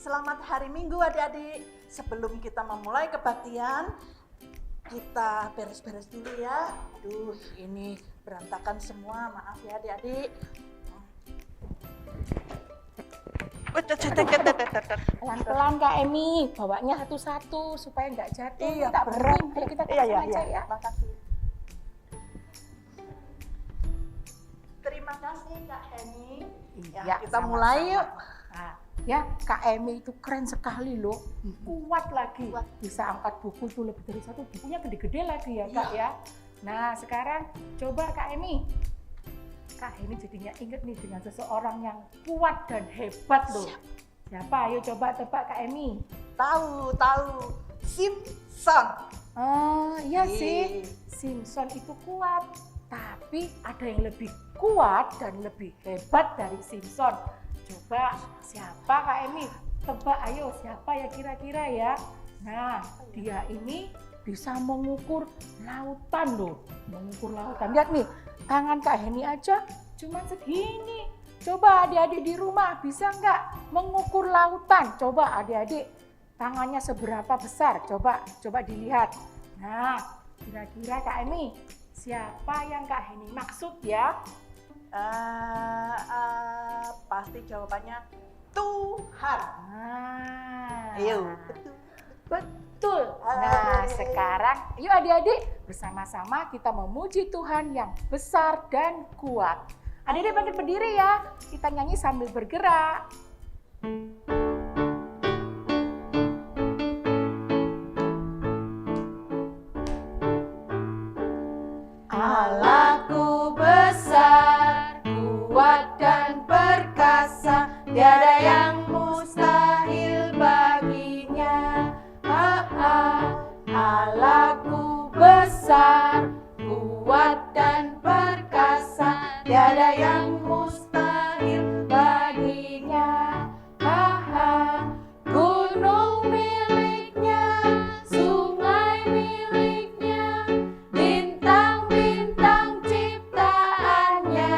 Selamat hari Minggu adik-adik. Sebelum kita memulai kebaktian, kita beres-beres dulu ya. Aduh, ini berantakan semua, maaf ya adik-adik. Pelan-pelan Kak Emi, bawanya satu-satu supaya nggak jatuh. Iya, tak berat. Ayo kita Iya, aja ya. Makasih. Terima kasih Kak Eni. Ya, kita sama-sama. mulai yuk. Nah, ya Kak Emi itu keren sekali loh, kuat lagi. Kuat. Bisa angkat buku tuh lebih dari satu, bukunya gede-gede lagi ya Kak ya. Nah sekarang coba Kak Emi. Kak Emi jadinya inget nih dengan seseorang yang kuat dan hebat loh. Siapa? Ayo coba tebak Kak Emi. Tahu. Simpson. Oh iya Iya. sih, Simpson itu kuat. Tapi ada yang lebih kuat dan lebih hebat dari Simpson. Coba siapa Kak Emi? Tebak ayo siapa ya kira-kira ya. Nah dia ini bisa mengukur lautan loh. Mengukur lautan. Lihat nih, tangan Kak Heni aja cuma segini. Coba adik-adik di rumah bisa nggak mengukur lautan? Coba adik-adik tangannya seberapa besar? Coba dilihat. Nah kira-kira Kak Emi siapa yang Kak Heni maksud ya? Pasti jawabannya Tuhan. Nah, Ayo, betul. betul. Nah, sekarang yuk adik-adik bersama-sama kita memuji Tuhan yang besar dan kuat. Adik-adik bangkit berdiri ya. Kita nyanyi sambil bergerak. Allahku besar, kuat dan perkasa, tiada yang mustahil baginya. Allahku besar, kuat dan perkasa, tiada yang mustahil baginya. Gunung miliknya, sungai miliknya, bintang-bintang ciptaannya.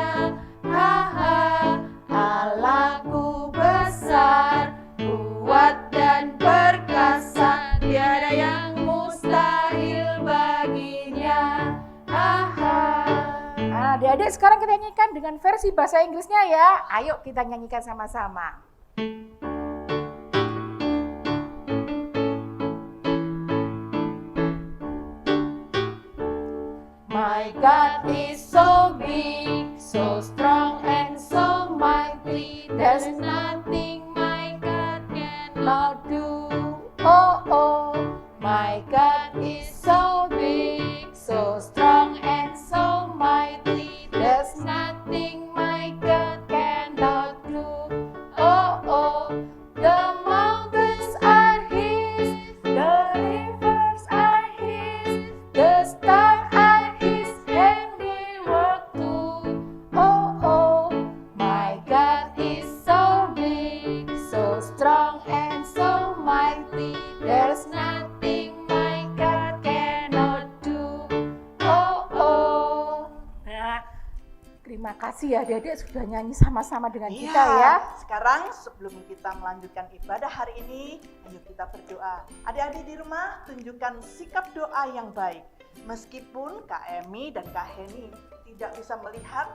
Allahku besar, kuat dan perkasa, tiada yang mustahil baginya. Nah, adik-adik sekarang kita nyanyikan dengan versi bahasa Inggrisnya ya. Ayo kita nyanyikan sama-sama. My God is so big, so strong and so mighty. There's nothing my God cannot do. Oh, my God is so big, so strong and so mighty. There's nothing my God cannot do. Oh, the mountains are His, the rivers are His, the stars are His handiwork too. Oh, my God is so big, so strong and so mighty. There's nothing my God cannot do. Oh. Nah, terima kasih ya adik-adik sudah nyanyi sama-sama dengan kita ya. Sekarang sebelum kita melanjutkan ibadah hari ini, ayo kita berdoa. Adik-adik di rumah, tunjukkan sikap doa yang baik. Meskipun Kak Emi dan Kak Heni tidak bisa melihat,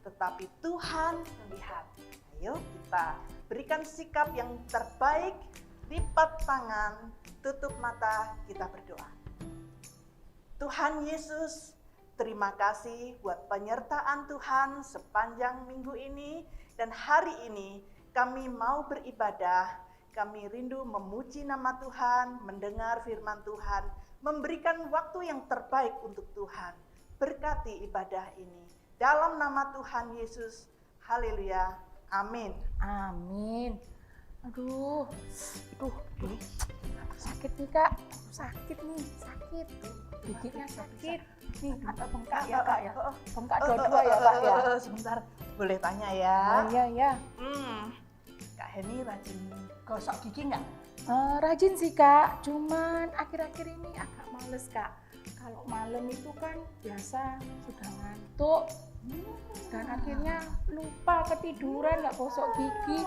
tetapi Tuhan melihat. Ayo kita berikan sikap yang terbaik, lipat tangan, tutup mata, kita berdoa. Tuhan Yesus, terima kasih buat penyertaan Tuhan sepanjang minggu ini dan hari ini kami mau beribadah, kami rindu memuji nama Tuhan, mendengar firman Tuhan, memberikan waktu yang terbaik untuk Tuhan. Berkati ibadah ini. Dalam nama Tuhan Yesus, haleluya, amin. Amin. Aduh, sakit nih Kak, sakit. Giginya sakit. Nih, ada bengkak ya Kak ya, bengkak dua-dua ya Kak ya. Sebentar, boleh tanya ya? Oh iya. Kak Heni rajin gosok gigi nggak? Rajin sih Kak, cuman akhir-akhir ini agak males Kak. Kalau malam itu kan biasa sudah ngantuk, Dan akhirnya lupa ketiduran, nggak gosok gigi.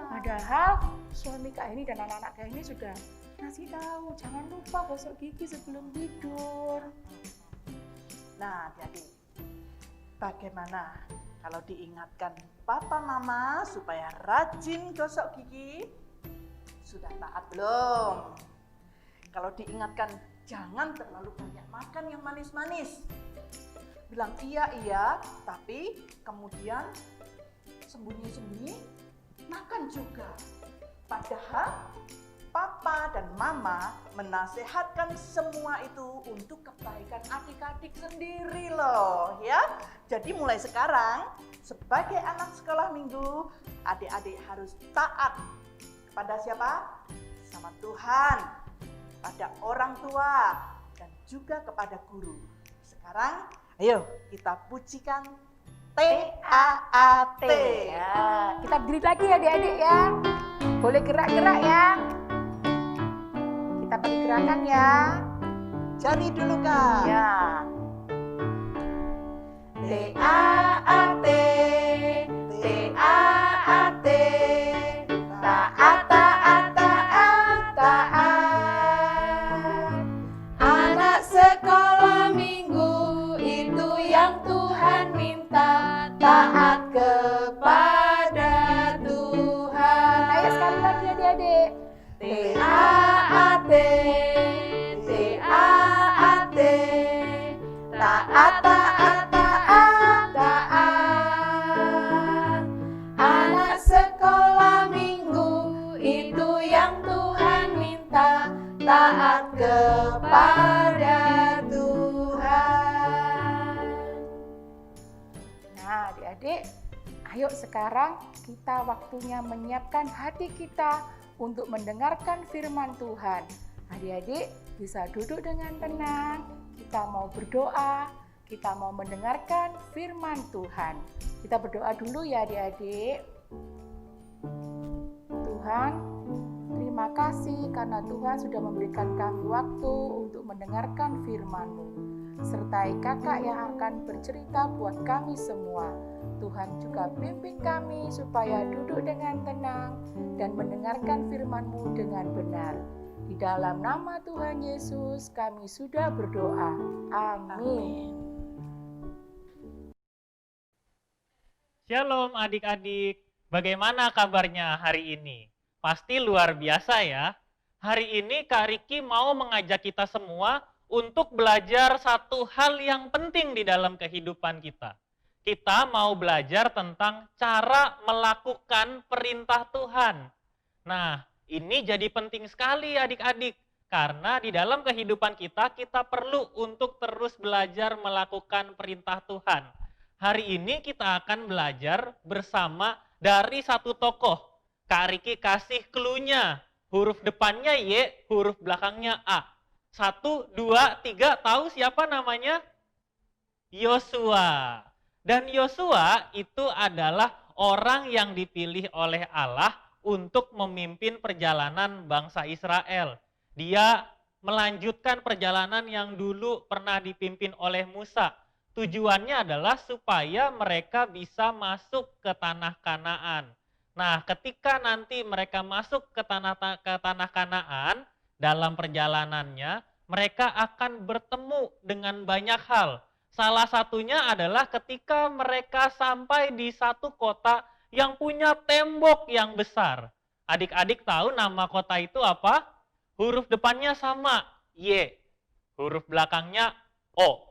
Padahal suami Kak Heni dan anak-anak Kak Heni sudah ngasih tahu, jangan lupa gosok gigi sebelum tidur. Nah, jadi bagaimana kalau diingatkan papa mama supaya rajin gosok gigi? Sudah taat belum? Kalau diingatkan jangan terlalu banyak makan yang manis-manis. Bilang iya, tapi kemudian sembunyi-sembunyi makan juga. Padahal papa dan mama menasehatkan semua itu untuk kebaikan adik-adik sendiri loh ya. Jadi mulai sekarang sebagai anak sekolah minggu, adik-adik harus taat kepada siapa? Sama Tuhan, pada orang tua, dan juga kepada guru. Sekarang ayo kita pujikan TAAT. Ya, kita berdiri lagi ya adik-adik ya. Boleh gerak-gerak ya. Kita beri gerakan ya. Jari dulu Kak. Ya. TAAT, TAAT, taat, taat, taat, taat. Anak sekolah minggu itu yang Tuhan minta, taat kepada Tuhan. Ayo sekali lagi adik-adik. TAAT, TAAT, taat, taat, taat, taat. Anak sekolah minggu itu yang Tuhan minta, taat kepada Tuhan. Nah, adik-adik, ayo sekarang kita waktunya menyiapkan hati kita untuk mendengarkan firman Tuhan. Adik-adik bisa duduk dengan tenang, kita mau berdoa, kita mau mendengarkan firman Tuhan. Kita berdoa dulu ya adik-adik. Tuhan, terima kasih karena Tuhan sudah memberikan kami waktu untuk mendengarkan firman-Mu. Sertai kakak yang akan bercerita buat kami semua. Tuhan juga pimpin kami supaya duduk dengan tenang dan mendengarkan firman-Mu dengan benar. Di dalam nama Tuhan Yesus kami sudah berdoa. Amin. Shalom adik-adik, bagaimana kabarnya hari ini? Pasti luar biasa ya. Hari ini Kak Riki mau mengajak kita semua untuk belajar satu hal yang penting di dalam kehidupan kita. Kita mau belajar tentang cara melakukan perintah Tuhan. Nah, ini jadi penting sekali adik-adik. Karena di dalam kehidupan kita, kita perlu untuk terus belajar melakukan perintah Tuhan. Hari ini kita akan belajar bersama dari satu tokoh. Kak Riki kasih clue-nya. Huruf depannya Y, huruf belakangnya A. 1, 2, 3, tahu siapa namanya? Yosua. Dan Yosua itu adalah orang yang dipilih oleh Allah untuk memimpin perjalanan bangsa Israel. Dia melanjutkan perjalanan yang dulu pernah dipimpin oleh Musa. Tujuannya adalah supaya mereka bisa masuk ke tanah Kanaan. Nah, ketika nanti mereka masuk ke tanah Kanaan, dalam perjalanannya mereka akan bertemu dengan banyak hal. Salah satunya adalah ketika mereka sampai di satu kota yang punya tembok yang besar. Adik-adik tahu nama kota itu apa? Huruf depannya sama, Y. Huruf belakangnya O.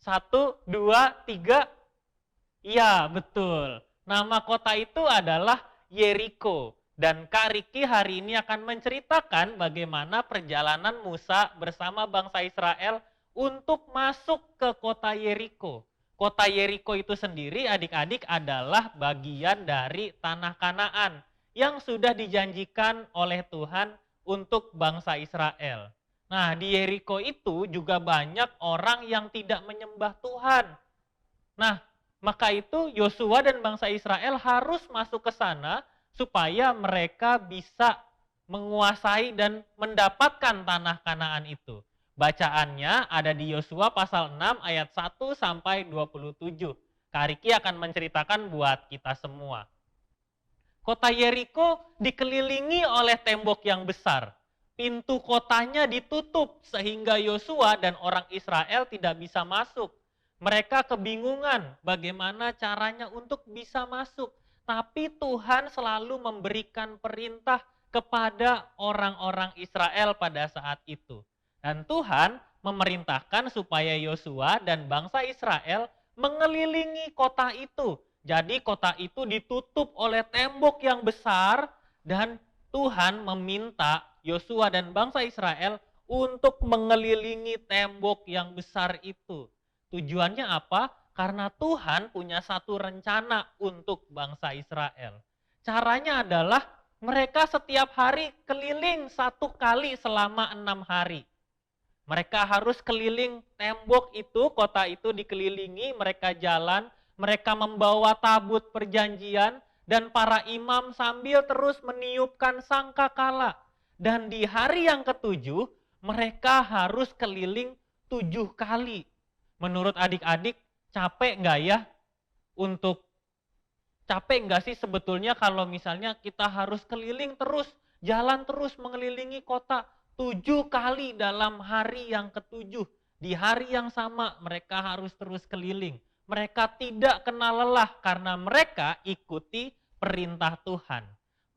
1, 2, 3. Ya, betul. Nama kota itu adalah Yeriko. Dan Kak Riki hari ini akan menceritakan bagaimana perjalanan Musa bersama bangsa Israel untuk masuk ke kota Yeriko. Kota Yeriko itu sendiri adik-adik adalah bagian dari tanah Kanaan yang sudah dijanjikan oleh Tuhan untuk bangsa Israel. Nah, di Yeriko itu juga banyak orang yang tidak menyembah Tuhan. Nah, maka itu Yosua dan bangsa Israel harus masuk ke sana supaya mereka bisa menguasai dan mendapatkan tanah Kanaan itu. Bacaannya ada di Yosua pasal 6 ayat 1 sampai 27. Kak Riki akan menceritakan buat kita semua. Kota Yeriko dikelilingi oleh tembok yang besar. Pintu kotanya ditutup sehingga Yosua dan orang Israel tidak bisa masuk. Mereka kebingungan bagaimana caranya untuk bisa masuk. Tapi Tuhan selalu memberikan perintah kepada orang-orang Israel pada saat itu. Dan Tuhan memerintahkan supaya Yosua dan bangsa Israel mengelilingi kota itu. Jadi kota itu ditutup oleh tembok yang besar dan Tuhan meminta Yosua dan bangsa Israel untuk mengelilingi tembok yang besar itu. Tujuannya apa? Karena Tuhan punya satu rencana untuk bangsa Israel. Caranya adalah mereka setiap hari keliling 1 kali selama 6 hari. Mereka harus keliling tembok itu, kota itu dikelilingi, mereka jalan, mereka membawa tabut perjanjian, dan para imam sambil terus meniupkan sangkakala. Dan di hari yang ke-7, mereka harus keliling 7 kali. Menurut adik-adik, capek nggak ya? Capek nggak sih sebetulnya kalau misalnya kita harus keliling terus, jalan terus mengelilingi kota 7 kali dalam hari yang ke-7. Di hari yang sama mereka harus terus keliling. Mereka tidak kenal lelah karena mereka ikuti perintah Tuhan.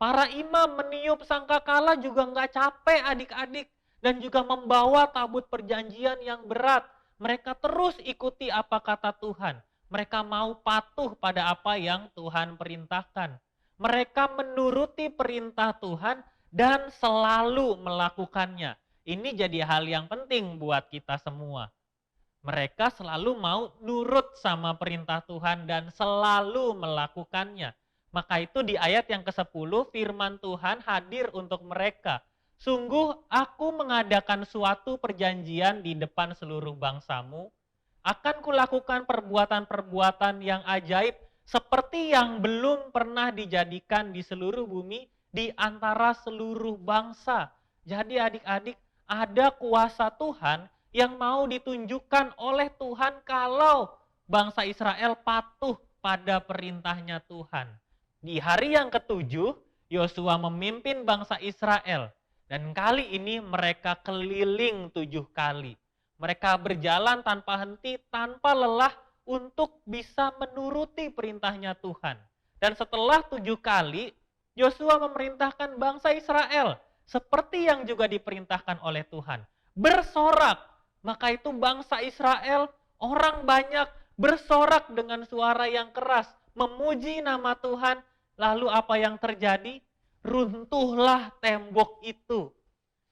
Para imam meniup sangkakala juga nggak capek adik-adik. Dan juga membawa tabut perjanjian yang berat. Mereka terus ikuti apa kata Tuhan. Mereka mau patuh pada apa yang Tuhan perintahkan. Mereka menuruti perintah Tuhan dan selalu melakukannya. Ini jadi hal yang penting buat kita semua. Mereka selalu mau nurut sama perintah Tuhan dan selalu melakukannya. Maka itu di ayat yang ke-10 firman Tuhan hadir untuk mereka. Sungguh aku mengadakan suatu perjanjian di depan seluruh bangsamu. Akan kulakukan perbuatan-perbuatan yang ajaib seperti yang belum pernah dijadikan di seluruh bumi di antara seluruh bangsa. Jadi adik-adik, ada kuasa Tuhan yang mau ditunjukkan oleh Tuhan kalau bangsa Israel patuh pada perintahnya Tuhan. Di hari yang ke-7, Yosua memimpin bangsa Israel. Dan kali ini mereka keliling 7 kali. Mereka berjalan tanpa henti, tanpa lelah untuk bisa menuruti perintahnya Tuhan. Dan setelah 7 kali, Yosua memerintahkan bangsa Israel seperti yang juga diperintahkan oleh Tuhan. Bersorak, maka itu bangsa Israel, orang banyak bersorak dengan suara yang keras, memuji nama Tuhan. Lalu apa yang terjadi? Runtuhlah tembok itu.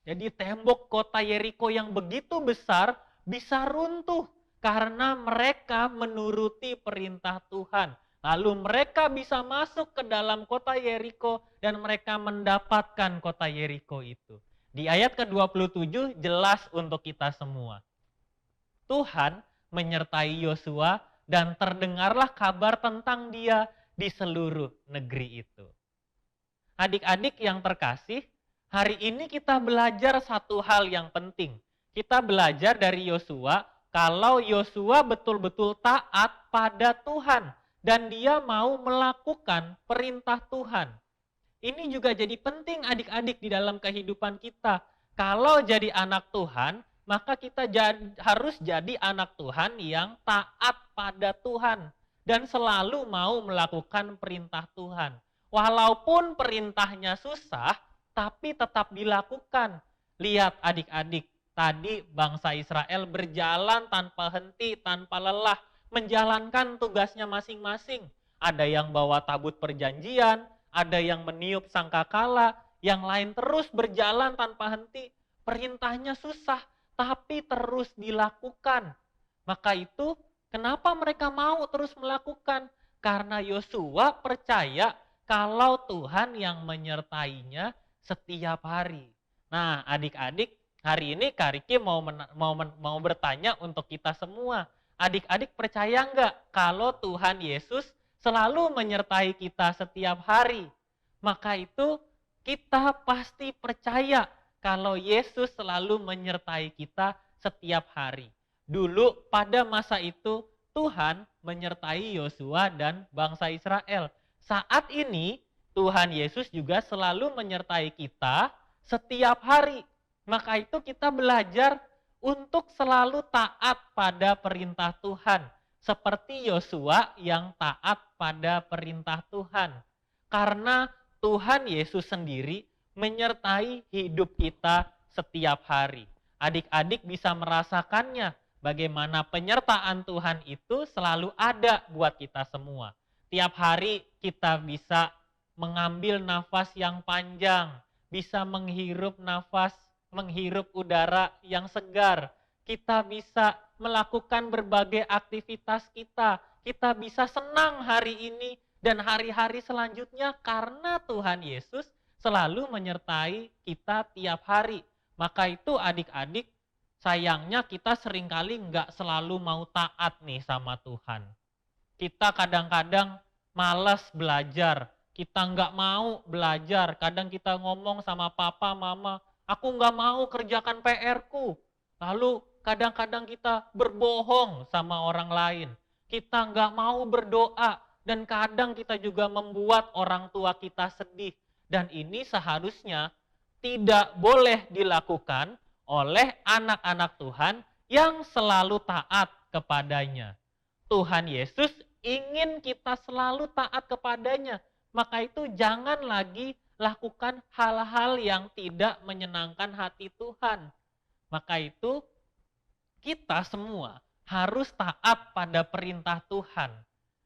Jadi tembok kota Yeriko yang begitu besar bisa runtuh karena mereka menuruti perintah Tuhan. Lalu mereka bisa masuk ke dalam kota Yeriko dan mereka mendapatkan kota Yeriko itu. Di ayat ke-27 jelas untuk kita semua. Tuhan menyertai Yosua dan terdengarlah kabar tentang dia di seluruh negeri itu. Adik-adik yang terkasih, hari ini kita belajar satu hal yang penting. Kita belajar dari Yosua, kalau Yosua betul-betul taat pada Tuhan dan dia mau melakukan perintah Tuhan. Ini juga jadi penting adik-adik di dalam kehidupan kita. Kalau jadi anak Tuhan, maka kita harus jadi anak Tuhan yang taat pada Tuhan dan selalu mau melakukan perintah Tuhan. Walaupun perintahnya susah, tapi tetap dilakukan. Lihat adik-adik, tadi bangsa Israel berjalan tanpa henti, tanpa lelah, menjalankan tugasnya masing-masing. Ada yang bawa tabut perjanjian, ada yang meniup sangkakala, yang lain terus berjalan tanpa henti. Perintahnya susah, tapi terus dilakukan. Maka itu, kenapa mereka mau terus melakukan? Karena Yosua percaya kalau Tuhan yang menyertainya setiap hari. Nah, adik-adik, hari ini Kak Riki mau bertanya untuk kita semua. Adik-adik percaya enggak kalau Tuhan Yesus selalu menyertai kita setiap hari? Maka itu kita pasti percaya kalau Yesus selalu menyertai kita setiap hari. Dulu pada masa itu Tuhan menyertai Yosua dan bangsa Israel. Saat ini Tuhan Yesus juga selalu menyertai kita setiap hari. Maka itu kita belajar untuk selalu taat pada perintah Tuhan. Seperti Yosua yang taat pada perintah Tuhan. Karena Tuhan Yesus sendiri menyertai hidup kita setiap hari. Adik-adik bisa merasakannya bagaimana penyertaan Tuhan itu selalu ada buat kita semua. Tiap hari kita bisa mengambil nafas yang panjang, bisa menghirup udara yang segar. Kita bisa melakukan berbagai aktivitas kita. Kita bisa senang hari ini dan hari-hari selanjutnya karena Tuhan Yesus selalu menyertai kita tiap hari. Maka itu adik-adik, sayangnya kita seringkali nggak selalu mau taat nih sama Tuhan. Kita kadang-kadang malas belajar, kita nggak mau belajar. Kadang kita ngomong sama papa, mama, aku nggak mau kerjakan PR-ku. Lalu kadang-kadang kita berbohong sama orang lain. Kita nggak mau berdoa dan kadang kita juga membuat orang tua kita sedih. Dan ini seharusnya tidak boleh dilakukan oleh anak-anak Tuhan yang selalu taat kepadanya. Tuhan Yesus ingin kita selalu taat kepadanya. Maka itu jangan lagi lakukan hal-hal yang tidak menyenangkan hati Tuhan. Maka itu kita semua harus taat pada perintah Tuhan.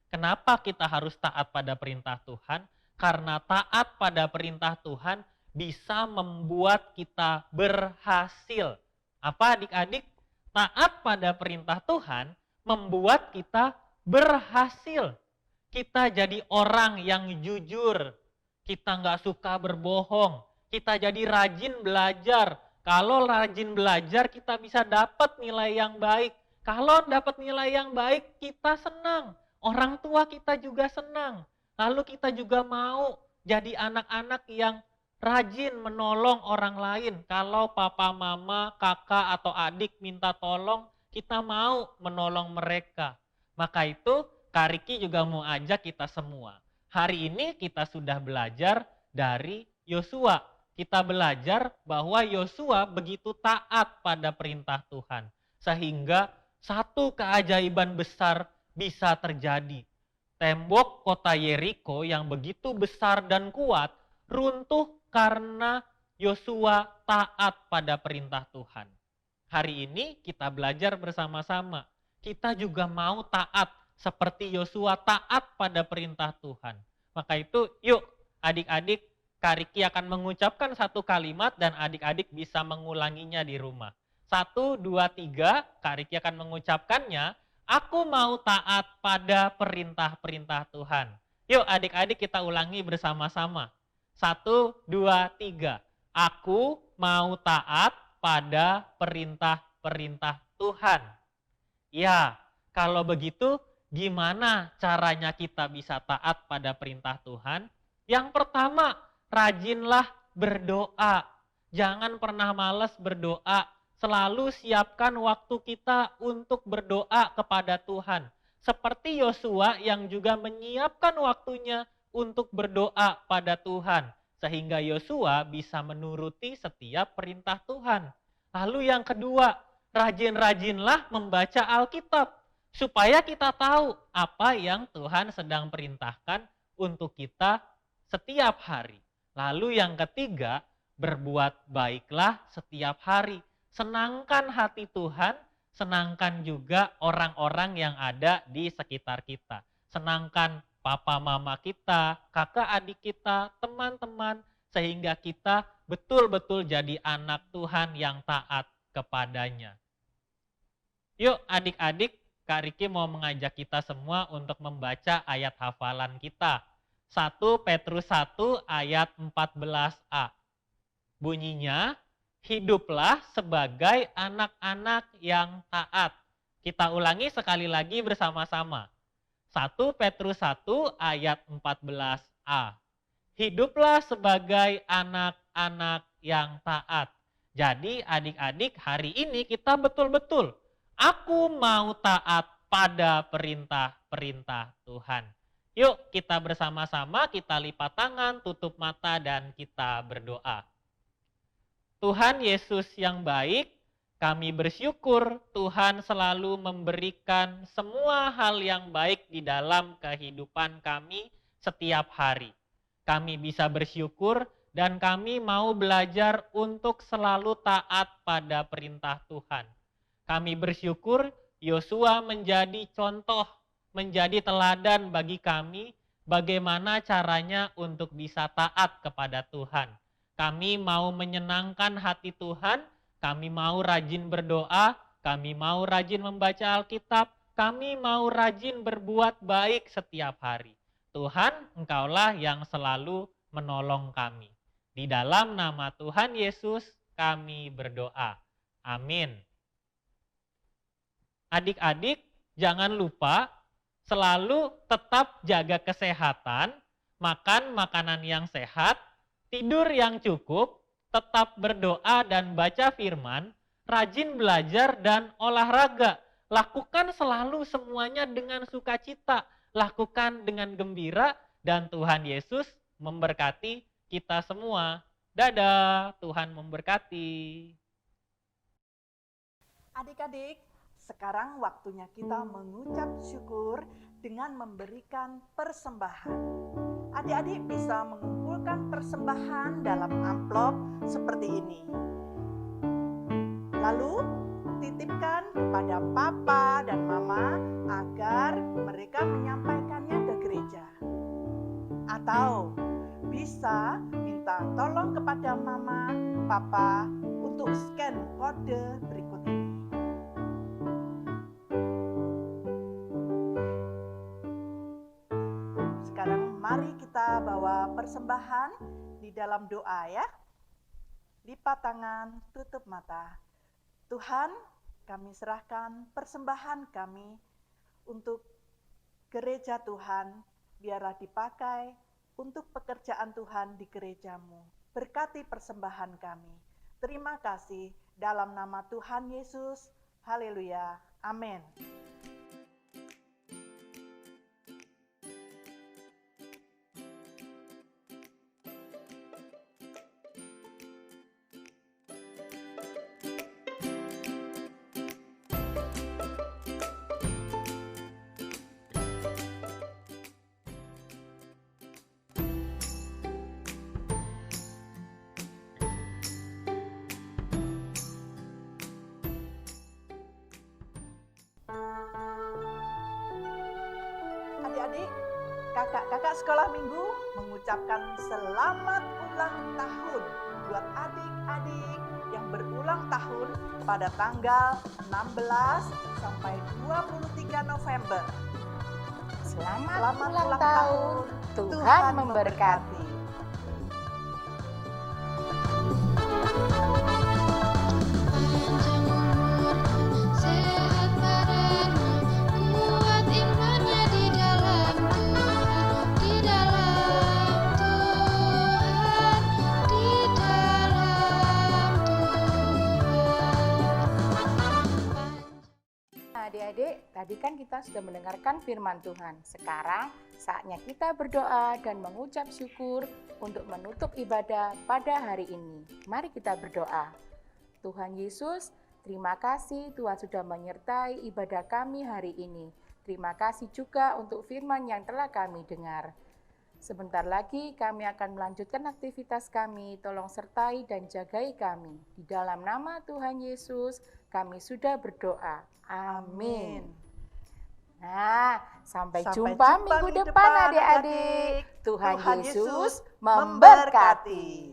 Kenapa kita harus taat pada perintah Tuhan? Karena taat pada perintah Tuhan bisa membuat kita berhasil. Apa adik-adik? Taat pada perintah Tuhan membuat kita berhasil. Kita jadi orang yang jujur. Kita nggak suka berbohong. Kita jadi rajin belajar. Kalau rajin belajar kita bisa dapat nilai yang baik. Kalau dapat nilai yang baik kita senang. Orang tua kita juga senang. Lalu kita juga mau jadi anak-anak yang rajin menolong orang lain. Kalau papa, mama, kakak, atau adik minta tolong, kita mau menolong mereka. Maka itu Kak Riki juga mau ajak kita semua. Hari ini kita sudah belajar dari Yosua. Kita belajar bahwa Yosua begitu taat pada perintah Tuhan. Sehingga satu keajaiban besar bisa terjadi. Tembok kota Yeriko yang begitu besar dan kuat runtuh karena Yosua taat pada perintah Tuhan. Hari ini kita belajar bersama-sama. Kita juga mau taat seperti Yosua taat pada perintah Tuhan. Maka itu yuk adik-adik, Kak Riki akan mengucapkan satu kalimat dan adik-adik bisa mengulanginya di rumah. 1, 2, 3, Kak Riki akan mengucapkannya. Aku mau taat pada perintah-perintah Tuhan. Yuk adik-adik kita ulangi bersama-sama. 1, 2, 3. Aku mau taat pada perintah-perintah Tuhan. Ya, kalau begitu gimana caranya kita bisa taat pada perintah Tuhan? Yang pertama, rajinlah berdoa. Jangan pernah malas berdoa. Selalu siapkan waktu kita untuk berdoa kepada Tuhan. Seperti Yosua yang juga menyiapkan waktunya untuk berdoa pada Tuhan. Sehingga Yosua bisa menuruti setiap perintah Tuhan. Lalu yang kedua, rajin-rajinlah membaca Alkitab. Supaya kita tahu apa yang Tuhan sedang perintahkan untuk kita setiap hari. Lalu yang ketiga, berbuat baiklah setiap hari. Senangkan hati Tuhan, senangkan juga orang-orang yang ada di sekitar kita. Senangkan papa mama kita, kakak adik kita, teman-teman, sehingga kita betul-betul jadi anak Tuhan yang taat kepadanya. Yuk adik-adik, Kak Riki mau mengajak kita semua untuk membaca ayat hafalan kita. 1 Petrus 1 ayat 14a. Bunyinya, hiduplah sebagai anak-anak yang taat. Kita ulangi sekali lagi bersama-sama. 1 Petrus 1 ayat 14a. Hiduplah sebagai anak-anak yang taat. Jadi adik-adik, hari ini kita betul-betul, aku mau taat pada perintah-perintah Tuhan. Yuk kita bersama-sama, kita lipat tangan, tutup mata, dan kita berdoa. Tuhan Yesus yang baik, kami bersyukur Tuhan selalu memberikan semua hal yang baik di dalam kehidupan kami setiap hari. Kami bisa bersyukur dan kami mau belajar untuk selalu taat pada perintah Tuhan. Kami bersyukur Yosua menjadi contoh, menjadi teladan bagi kami bagaimana caranya untuk bisa taat kepada Tuhan. Kami mau menyenangkan hati Tuhan, kami mau rajin berdoa, kami mau rajin membaca Alkitab, kami mau rajin berbuat baik setiap hari. Tuhan, Engkaulah yang selalu menolong kami. Di dalam nama Tuhan Yesus kami berdoa. Amin. Adik-adik, jangan lupa selalu tetap jaga kesehatan, makan makanan yang sehat, tidur yang cukup, tetap berdoa dan baca firman, rajin belajar dan olahraga. Lakukan selalu semuanya dengan sukacita, lakukan dengan gembira, dan Tuhan Yesus memberkati kita semua. Dadah, Tuhan memberkati. Adik-adik, sekarang waktunya kita mengucap syukur dengan memberikan persembahan. Adik-adik bisa mengumpulkan persembahan dalam amplop seperti ini. Lalu titipkan kepada papa dan mama agar mereka menyampaikannya ke gereja. Atau bisa minta tolong kepada mama, papa untuk scan kode berikut ini. Sekarang mari kita bawa persembahan di dalam doa ya. Lipat tangan, tutup mata. Tuhan, kami serahkan persembahan kami untuk gereja Tuhan, biarlah dipakai untuk pekerjaan Tuhan di gerejamu. Berkati persembahan kami. Terima kasih dalam nama Tuhan Yesus. Haleluya. Amin. Adik-adik, kakak-kakak sekolah minggu mengucapkan selamat ulang tahun buat adik-adik yang berulang tahun pada tanggal 16 sampai 23 November. Selamat ulang tahun. Tuhan memberkati. Sehat badannya, kuat imannya di dalam Tuhan, di dalam Tuhan, di dalam Tuhan. Adik-adik, tadi kan kita sudah mendengarkan firman Tuhan. Sekarang saatnya kita berdoa dan mengucap syukur untuk menutup ibadah pada hari ini. Mari kita berdoa. Tuhan Yesus, terima kasih Tuhan sudah menyertai ibadah kami hari ini. Terima kasih juga untuk firman yang telah kami dengar. Sebentar lagi kami akan melanjutkan aktivitas kami. Tolong sertai dan jagai kami. Di dalam nama Tuhan Yesus, kami sudah berdoa. Amin. Nah, sampai jumpa minggu depan adik-adik. Tuhan Yesus memberkati.